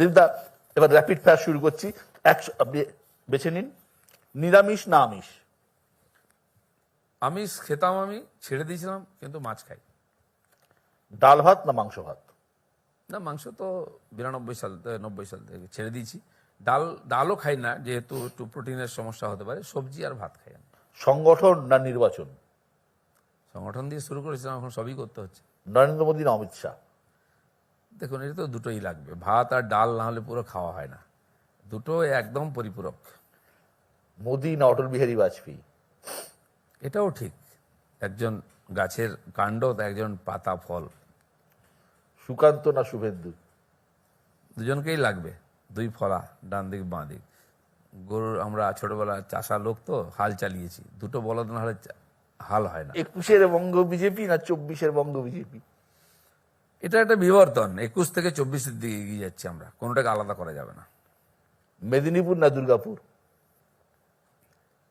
দিলীপদা, এবার rapid fire শুরু করছি। আপনি বেছে নিন, নিরামিষ না আমিষ? আমিষ খেতাম, আমি ছেড়ে দিয়েছিলাম, কিন্তু মাছ খাই। ডাল ভাত না মাংস ভাত? না, মাংস তো 90 সাল থেকে ছেড়ে দিয়েছি। ডালও খাই না, যেহেতু একটু প্রোটিনের সমস্যা হতে পারে। সবজি আর ভাত খাই আমি। সংগঠন না নির্বাচন? সংগঠন দিয়ে শুরু করেছিলাম, এখন সবই করতে হচ্ছে। নরেন্দ্র মোদী না অমিত শাহ? দেখুন, এটা তো দুটোই লাগবে, ভাত আর ডাল না হলে পুরো খাওয়া হয় না। দুটো একদম পরিপূরক। মোদী না অটল বিহারী বাজপেয়ী? এটাও ঠিক, একজন গাছের কাণ্ড, একজন পাতা ফল। সুকান্ত না শুভেন্দু? দুজনকেই লাগবে, দুই ফলা, ডান দিক বাঁ দিক। গরুর আমরা ছোটবেলা চাষা লোক তো হাল চালিয়েছি, দুটো বলদ না হলে হাল হয় না। 21-এর বঙ্গ বিজেপি না 24-এর বঙ্গ বিজেপি? এটা একটা বিবর্তন, 21 থেকে 24-এর দিকে এগিয়ে যাচ্ছি আমরা, কোনোটাকে আলাদা করা যাবে না। মেদিনীপুর না দুর্গাপুর?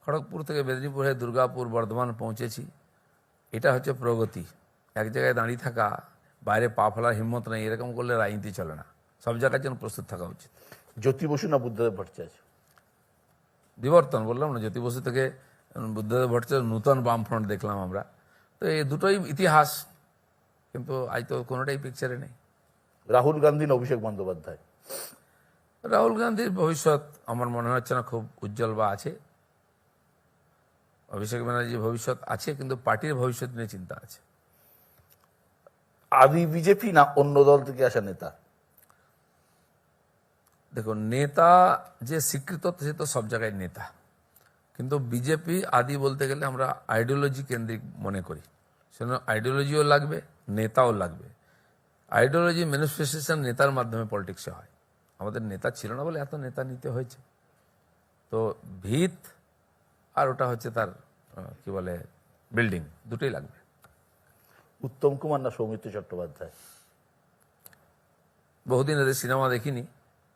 খড়গপুর থেকে মেদিনীপুর হয়ে দুর্গাপুর বর্ধমান পৌঁছেছি, এটা হচ্ছে প্রগতি। এক জায়গায় দাঁড়িয়ে থাকা, বাইরে পা ফেলার হিম্মত নেই, এরকম করলে রাজনীতি চলে না। সব জায়গার জন্য প্রস্তুত থাকা উচিত। জ্যোতি বসু না বুদ্ধদেব ভট্টাচার্য? বিবর্তন বললাম না, জ্যোতি বসু থেকে বুদ্ধদেব ভট্টাচার্য, নূতন বামফ্রন্ট দেখলাম আমরা। তো এই দুটোই ইতিহাস, কিন্তু আজ তো কোনোটাই পিকচারে নেই। রাহুল গান্ধী না অভিষেক বন্দ্যোপাধ্যায়? রাহুল গান্ধীর ভবিষ্যৎ আমার মনে হচ্ছে না খুব উজ্জ্বল বা আছে। অভিষেক ব্যানার্জির ভবিষ্যৎ আছে, কিন্তু পার্টির ভবিষ্যৎ নিয়ে চিন্তা আছে। আদি বিজেপি না অন্য দল থেকে আসা নেতা? দেখুন, নেতা যে স্বীকৃত সে তো সব জায়গায় নেতা, কিন্তু বিজেপি আদি বলতে গেলে আমরা আইডিওলজি কেন্দ্রিক মনে করি। সেজন্য আইডিওলজিও লাগবে, নেতাও লাগবে। আইডিওলজি ম্যানিফেস্টেশন নেতার মাধ্যমে পলিটিক্সে হয়। আমাদের নেতা ছিল না বলে এত নেতা নিতে হয়েছে। তো ভিত আর ওটা হচ্ছে তার কি বলে বিল্ডিং, দুটোই লাগবে। উত্তম কুমার না সৌমিত্র চট্টোপাধ্যায়? বহুদিন এদের সিনেমা দেখিনি,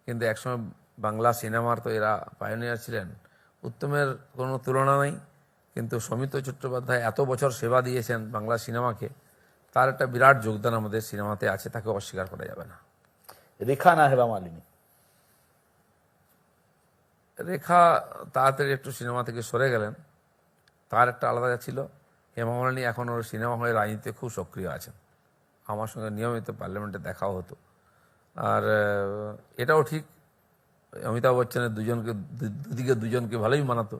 কিন্তু একসময় বাংলা সিনেমার তো এরা পায়োনিয়ার ছিলেন। উত্তমের কোনো তুলনা নেই, কিন্তু সৌমিত্র চট্টোপাধ্যায় এত বছর সেবা দিয়েছেন বাংলা সিনেমাকে, তার একটা বিরাট যোগদান আমাদের সিনেমাতে আছে, তাকে অস্বীকার করা যাবে না। রেখা না হেমা মালিনী? রেখা তাড়াতাড়ি একটু সিনেমা থেকে সরে গেলেন, তার একটা আলাদা ছিল। হেমা মালিনী এখন ওর সিনেমা হয়ে রাজনীতিতে খুব সক্রিয় আছেন, আমার সঙ্গে নিয়মিত পার্লামেন্টে দেখাও হতো। আর এটাও ঠিক, অমিতাভ বচ্চনের দুদিকে দুজনকে ভালোই মানাতো,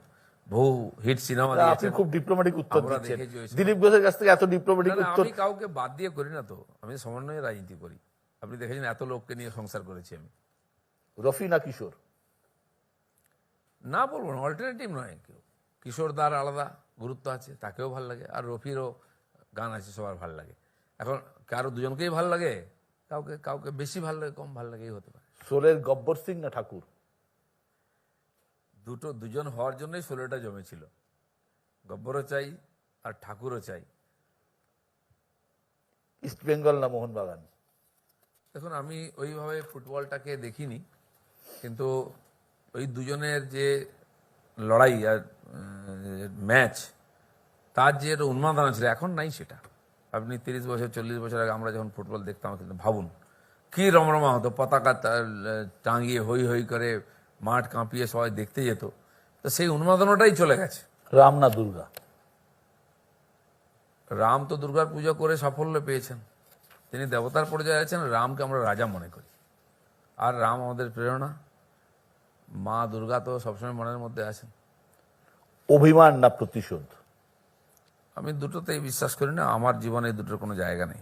বহু হিট সিনেমা আপনি দিয়েছেন। খুব ডিপ্লোম্যাটিক উত্তর আমরা দিচ্ছেন দেখেছি ওই দিলীপ ঘোষের কাছ থেকে, এত ডিপ্লোম্যাটিক উত্তর। আমি কাউকে বাদ দিয়ে করি না তো, আমি সমন্বয়ে রাজনীতি করি। আপনি দেখেছেন এত লোককে নিয়ে সংসার করেছি আমি। রফি না কিশোর? না বলবো না, অল্টারনেটিভ নয় কেউ। কিশোর দার আলাদা গুরুত্ব আছে, তাকেও ভাল লাগে, আর রফিরও গান আছে, সবার ভাল লাগে। এখন কারো দুজনকেই ভাল লাগে, কাউকে কাউকে বেশি ভাল লাগে, কম ভাল লাগে, এই হতে পারে। সোলের গব্বর সিং না ঠাকুর? দুজন হওয়ার জন্যই 16টা জমেছিল, গব্বরও চাই আর ঠাকুরও চাই। ইস্ট বেঙ্গল না মোহনবাগান? দেখুন, আমি ওইভাবে ফুটবলটাকে দেখিনি, কিন্তু ওই দুজনের যে লড়াই আর ম্যাচ, তার যে একটা উন্মাদনা ছিল, এখন নাই সেটা। আপনি 30 বছর 40 বছর আগে আমরা যখন ফুটবল দেখতাম, কিন্তু ভাবুন কি রমরমা হতো, পতাকা টাঙিয়ে হই হই করে মাঠ কাঁপিয়ে সবাই দেখতে যেত। তো সেই উন্মাদনাটাই চলে গেছে। রাম না দুর্গা? রাম তো দুর্গার পুজো করে সাফল্য পেয়েছেন, তিনি দেবতার পর্যায়ে আছেন। রামকে আমরা রাজা মনে করি, আর রাম আমাদের প্রেরণা। মা দুর্গা তো সবসময় মনের মধ্যে আছেন। অভিমান না প্রতিশোধ? আমি দুটোতেই বিশ্বাস করি না, আমার জীবনে দুটোর কোনো জায়গা নেই।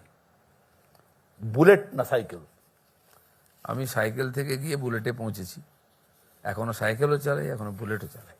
বুলেট না সাইকেল? আমি সাইকেল থেকে গিয়ে বুলেটে পৌঁছেছি, এখনো সাইকেলও চালাই, এখনো বুলেটও চালাই।